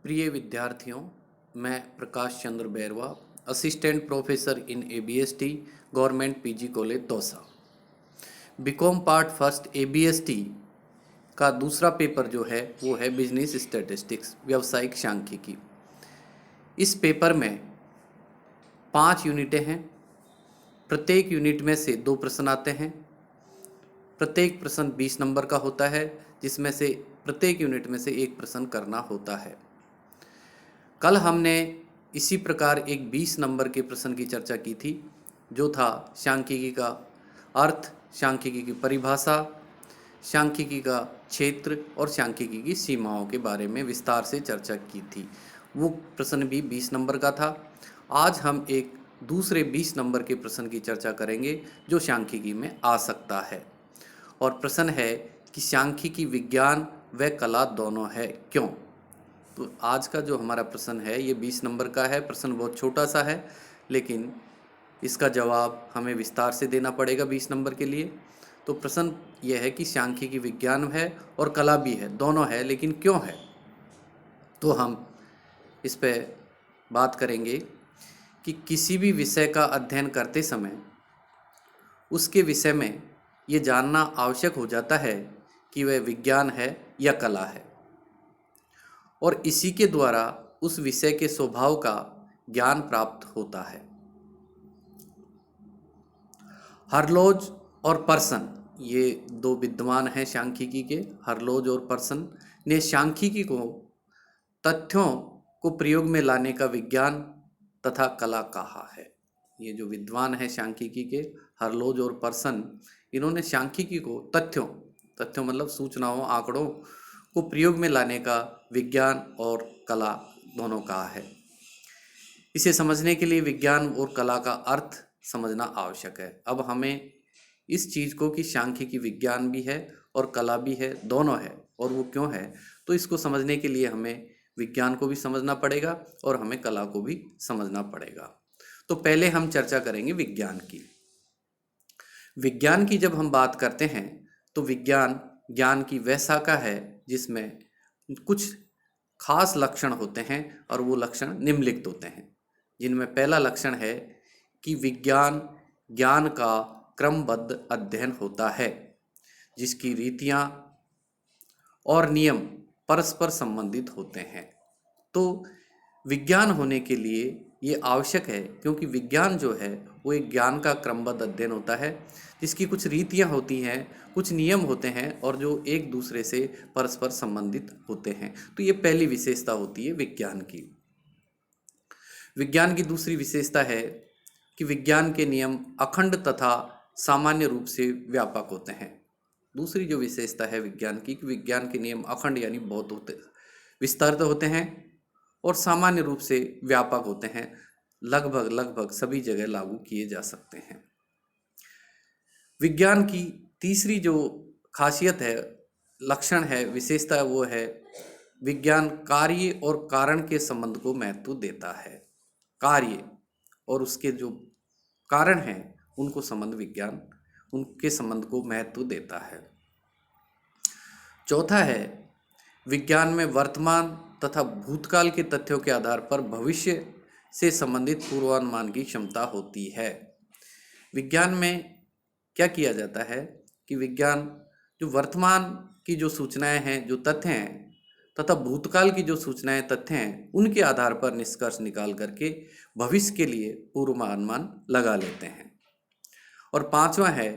प्रिय विद्यार्थियों, मैं Prakash Chandra Bairwa, assistant professor in ABST, government PG college Dausa. BCom part first ABST का दूसरा पेपर जो है वो है बिजनेस स्टैटिस्टिक्स, व्यावसायिक सांख्यिकी। इस पेपर में 5 यूनिटें हैं। प्रत्येक यूनिट में से 2 प्रश्न आते हैं। प्रत्येक प्रश्न 20 नंबर का होता है, जिसमें से प्रत्येक यूनिट में से एक प्रश्न करना होता है। कल हमने इसी प्रकार एक 20 नंबर के प्रश्न की चर्चा की थी, जो था सांख्यिकी का अर्थ, सांख्यिकी की परिभाषा, सांख्यिकी का क्षेत्र और सांख्यिकी की सीमाओं के बारे में विस्तार से चर्चा की थी। वो प्रश्न भी 20 नंबर का था। आज हम एक दूसरे 20 नंबर के प्रश्न की चर्चा करेंगे जो सांख्यिकी में आ सकता है। और प्रश्न है कि सांख्यिकी विज्ञान व कला दोनों है, क्यों? तो आज का जो हमारा प्रश्न है ये 20 नंबर का है। प्रश्न बहुत छोटा सा है, लेकिन इसका जवाब हमें विस्तार से देना पड़ेगा 20 नंबर के लिए। तो प्रश्न यह है कि सांख्यिकी विज्ञान है और कला भी है, दोनों है, लेकिन क्यों है? तो हम इस पे बात करेंगे कि किसी भी विषय का अध्ययन करते समय उसके विषय में ये जानना आवश्यक हो जाता है कि वह विज्ञान है या कला है, और इसी के द्वारा उस विषय के स्वभाव का ज्ञान प्राप्त होता है। हरलोज और पर्सन, ये 2 विद्वान हैं सांख्यिकी के। हरलोज और पर्सन ने सांख्यिकी को तथ्यों को प्रयोग में लाने का विज्ञान तथा कला कहा है। ये जो विद्वान हैं सांख्यिकी के, हरलोज और पर्सन, इन्होंने सांख्यिकी को तथ्यों मतलब सूचनाओं, आंकड़ों को प्रयोग में लाने का विज्ञान और कला दोनों कहा है। इसे समझने के लिए विज्ञान और कला का अर्थ समझना आवश्यक है। अब हमें इस चीज़ को कि सांख्यिकी विज्ञान भी है और कला भी है, दोनों है, और वो क्यों है, तो इसको समझने के लिए हमें विज्ञान को भी समझना पड़ेगा और हमें कला को भी समझना पड़ेगा। तो पहले हम चर्चा करेंगे विज्ञान की। विज्ञान की जब हम बात करते हैं तो विज्ञान ज्ञान की वह शाखा है जिसमें कुछ खास लक्षण होते हैं, और वो लक्षण निम्नलिखित होते हैं, जिनमें पहला लक्षण है कि विज्ञान ज्ञान का क्रमबद्ध अध्ययन होता है, जिसकी रीतियां और नियम परस्पर संबंधित होते हैं। तो विज्ञान होने के लिए ये आवश्यक है, क्योंकि विज्ञान जो है वो एक ज्ञान का क्रमबद्ध अध्ययन होता है, जिसकी कुछ रीतियां होती हैं, कुछ नियम होते हैं, और जो एक दूसरे से परस्पर संबंधित होते हैं। तो ये पहली विशेषता होती है विज्ञान की। विज्ञान की दूसरी विशेषता है कि विज्ञान के नियम अखंड तथा सामान्य रूप से व्यापक होते हैं। दूसरी जो विशेषता है विज्ञान की, कि विज्ञान के नियम अखंड यानी बहुत विस्तृत होते हैं और सामान्य रूप से व्यापक होते हैं, लगभग सभी जगह लागू किए जा सकते हैं। विज्ञान की तीसरी जो खासियत है, लक्षण है, विशेषता, वो है विज्ञान कार्य और कारण के संबंध को महत्व देता है। कार्य और उसके जो कारण हैं उनको विज्ञान उनके संबंध को महत्व देता है। चौथा है विज्ञान में वर्तमान तथा भूतकाल के तथ्यों के आधार पर भविष्य से संबंधित पूर्वानुमान की क्षमता होती है। विज्ञान में क्या किया जाता है कि विज्ञान जो वर्तमान की जो सूचनाएं हैं, जो तथ्य हैं, तथा भूतकाल की जो सूचनाएं, तथ्य हैं, उनके आधार पर निष्कर्ष निकाल करके भविष्य के लिए पूर्वानुमान लगा लेते हैं। और पांचवा है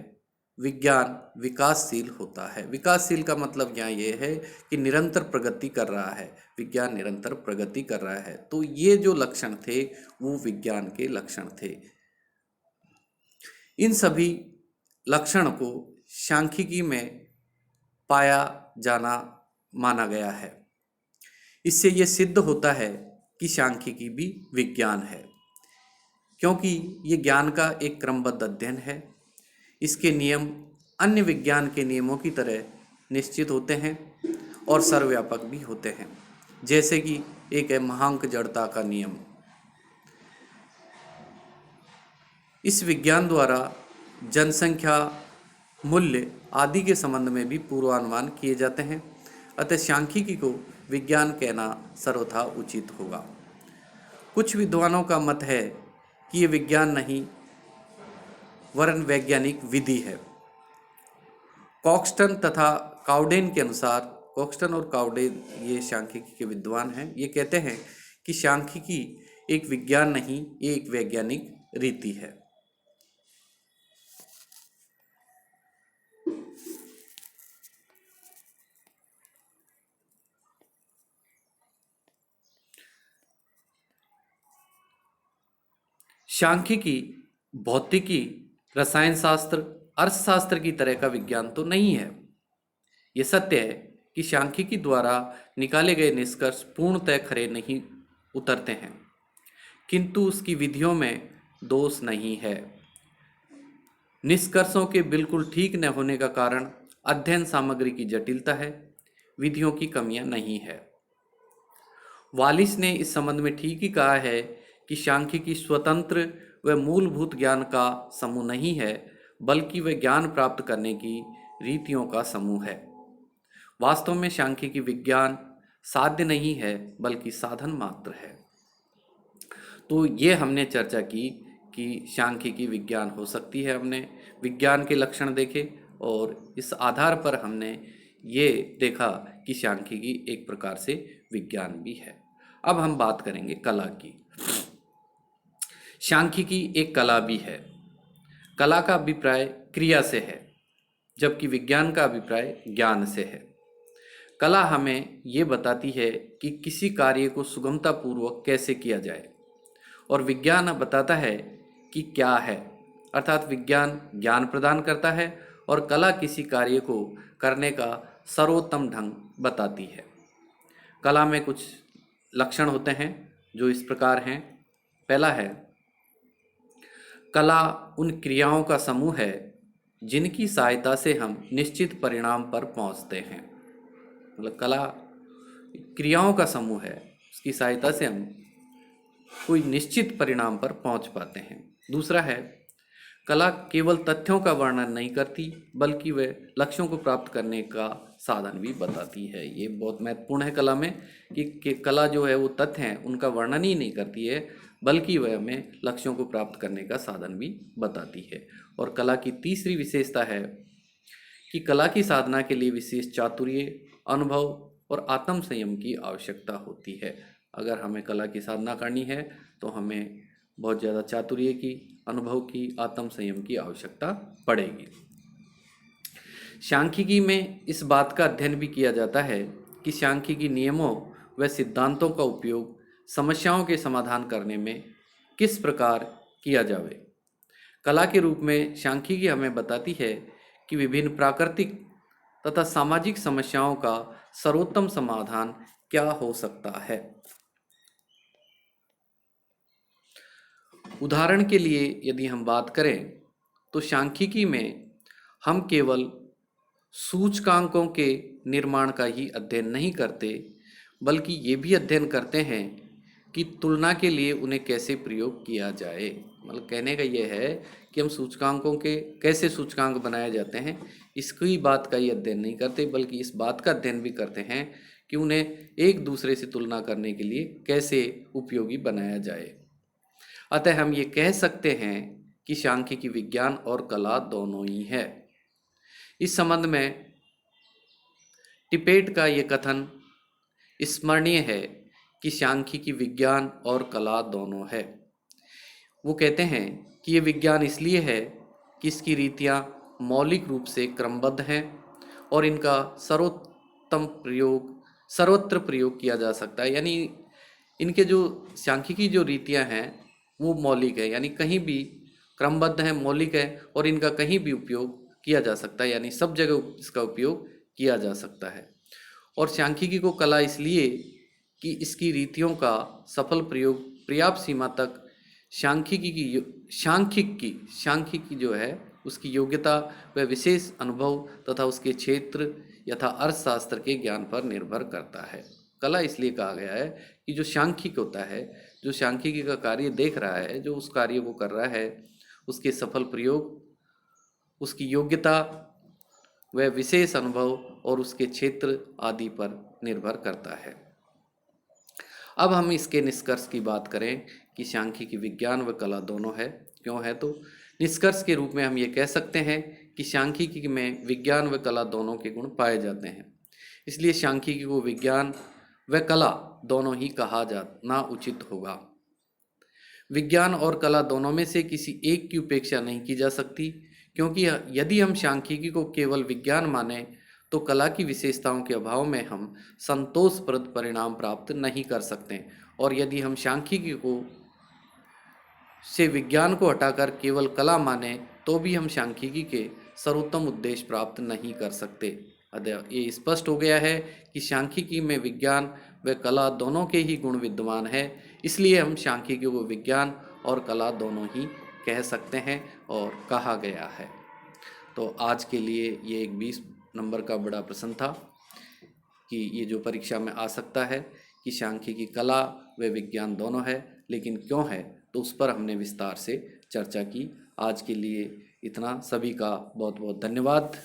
विज्ञान विकासशील होता है। विकासशील का मतलब यहाँ ये है कि निरंतर प्रगति कर रहा है, विज्ञान निरंतर प्रगति कर रहा है। तो ये जो लक्षण थे वो विज्ञान के लक्षण थे। इन सभी लक्षण को सांख्यिकी में पाया जाना माना गया है। इससे ये सिद्ध होता है कि सांख्यिकी भी विज्ञान है, क्योंकि ये ज्ञान का एक क्रमबद्ध अध्ययन है। इसके नियम अन्य विज्ञान के नियमों की तरह निश्चित होते हैं और सर्वव्यापक भी होते हैं, जैसे कि एक है महांक जड़ता का नियम। इस विज्ञान द्वारा जनसंख्या, मूल्य आदि के संबंध में भी पूर्वानुमान किए जाते हैं। अतः सांख्यिकी को विज्ञान कहना सर्वथा उचित होगा। कुछ विद्वानों का मत है कि ये विज्ञान नहीं वरन वैज्ञानिक विधि है। कॉक्सटन तथा काउडेन के अनुसार, कॉक्सटन और काउडेन ये सांख्यिकी के विद्वान हैं, ये कहते हैं कि सांख्यिकी एक विज्ञान नहीं, ये एक वैज्ञानिक रीति है। सांख्यिकी भौतिकी, रसायन शास्त्र, अर्थशास्त्र की तरह का विज्ञान तो नहीं है। यह सत्य है कि सांख्यिकी द्वारा निकाले गए निष्कर्ष पूर्णतः खरे नहीं उतरते हैं, किंतु उसकी विधियों में दोष नहीं है। निष्कर्षों के बिल्कुल ठीक न होने का कारण अध्ययन सामग्री की जटिलता है, विधियों की कमियां नहीं है। वालिस ने इस संबंध में ठीक ही कहा है कि सांख्यिकी स्वतंत्र व मूलभूत ज्ञान का समूह नहीं है, बल्कि वह ज्ञान प्राप्त करने की रीतियों का समूह है। वास्तव में सांख्यिकी विज्ञान साध्य नहीं है, बल्कि साधन मात्र है। तो ये हमने चर्चा की कि सांख्यिकी विज्ञान हो सकती है। हमने विज्ञान के लक्षण देखे और इस आधार पर हमने ये देखा कि सांख्यिकी एक प्रकार से विज्ञान भी है। अब हम बात करेंगे कला की। सांख्यिकी एक कला भी है। कला का अभिप्राय क्रिया से है, जबकि विज्ञान का अभिप्राय ज्ञान से है। कला हमें ये बताती है कि किसी कार्य को सुगमतापूर्वक कैसे किया जाए, और विज्ञान बताता है कि क्या है। अर्थात विज्ञान ज्ञान प्रदान करता है और कला किसी कार्य को करने का सर्वोत्तम ढंग बताती है। कला में कुछ लक्षण होते हैं जो इस प्रकार हैं। पहला है, कला उन क्रियाओं का समूह है जिनकी सहायता से हम निश्चित परिणाम पर पहुंचते हैं। मतलब कला क्रियाओं का समूह है, उसकी सहायता से हम कोई निश्चित परिणाम पर पहुंच पाते हैं। दूसरा है, कला केवल तथ्यों का वर्णन नहीं करती, बल्कि वह लक्ष्यों को प्राप्त करने का साधन भी बताती है। ये बहुत महत्वपूर्ण है कला में कि कला जो है वो तथ्य हैं उनका वर्णन ही नहीं करती है, बल्कि वह हमें लक्ष्यों को प्राप्त करने का साधन भी बताती है। और कला की तीसरी विशेषता है कि कला की साधना के लिए विशेष चातुर्य, अनुभव और आत्म संयम की आवश्यकता होती है। अगर हमें कला की साधना करनी है तो हमें बहुत ज़्यादा चातुर्य की, अनुभव की, आत्म संयम की आवश्यकता पड़ेगी। सांख्यिकी में इस बात का अध्ययन भी किया जाता है कि सांख्यिकी नियमों व सिद्धांतों का उपयोग समस्याओं के समाधान करने में किस प्रकार किया जावे। कला के रूप में सांख्यिकी हमें बताती है कि विभिन्न प्राकृतिक तथा सामाजिक समस्याओं का सर्वोत्तम समाधान क्या हो सकता है। उदाहरण के लिए यदि हम बात करें तो सांख्यिकी में हम केवल सूचकांकों के निर्माण का ही अध्ययन नहीं करते, बल्कि ये भी अध्ययन करते हैं कि तुलना के लिए उन्हें कैसे प्रयोग किया जाए। मतलब कहने का ये है कि हम सूचकांकों के कैसे सूचकांक बनाए जाते हैं, इसकी बात का ही अध्ययन नहीं करते, बल्कि इस बात का अध्ययन भी करते हैं कि उन्हें एक दूसरे से तुलना करने के लिए कैसे उपयोगी बनाया जाए। अतः हम ये कह सकते हैं कि सांख्यिकी विज्ञान और कला दोनों ही है। इस संबंध में टिपेट का ये कथन स्मरणीय है कि सांख्यिकी विज्ञान और कला दोनों है। वो कहते हैं कि ये विज्ञान इसलिए है कि इसकी रीतियाँ मौलिक रूप से क्रमबद्ध हैं और इनका सर्वत्र प्रयोग किया जा सकता है। यानी इनके जो सांख्यिकी जो रीतियाँ हैं वो मौलिक है, यानी कहीं भी क्रमबद्ध है, मौलिक है, और इनका कहीं भी उपयोग किया जा सकता है, यानी सब जगह इसका उपयोग किया जा सकता है। और सांख्यिकी को कला इसलिए कि इसकी रीतियों का सफल प्रयोग पर्याप्त सीमा तक सांख्यिकी जो है उसकी योग्यता व विशेष अनुभव तथा उसके क्षेत्र यथा अर्थशास्त्र के ज्ञान पर निर्भर करता है। कला इसलिए कहा गया है कि जो सांख्यिक होता है, जो सांख्यिकी का कार्य देख रहा है, जो उस कार्य को कर रहा है, उसके सफल प्रयोग, उसकी योग्यता वह विशेष अनुभव और उसके क्षेत्र आदि पर निर्भर करता है। अब हम इसके निष्कर्ष की बात करें कि सांख्यिकी विज्ञान व कला दोनों है, क्यों है, तो निष्कर्ष के रूप में हम ये कह सकते हैं कि सांख्यिकी में विज्ञान व कला दोनों के गुण पाए जाते हैं, इसलिए सांख्यिकी को विज्ञान व कला दोनों ही कहा जाना उचित होगा। विज्ञान और कला दोनों में से किसी एक की उपेक्षा नहीं की जा सकती, क्योंकि यदि हम सांख्यिकी को केवल विज्ञान माने तो कला की विशेषताओं के अभाव में हम संतोषप्रद परिणाम प्राप्त नहीं कर सकते, और यदि हम सांख्यिकी को से विज्ञान को हटाकर केवल कला माने तो भी हम सांख्यिकी के सर्वोत्तम उद्देश्य प्राप्त नहीं कर सकते। अतः ये स्पष्ट हो गया है कि सांख्यिकी में विज्ञान व कला दोनों के ही गुण विद्यमान है, इसलिए हम सांख्यिकी को विज्ञान और कला दोनों ही कह सकते हैं और कहा गया है। तो आज के लिए ये एक 20 नंबर का बड़ा प्रश्न था कि ये जो परीक्षा में आ सकता है कि सांख्यिकी कला व विज्ञान दोनों है, लेकिन क्यों है, तो उस पर हमने विस्तार से चर्चा की। आज के लिए इतना। सभी का बहुत बहुत धन्यवाद।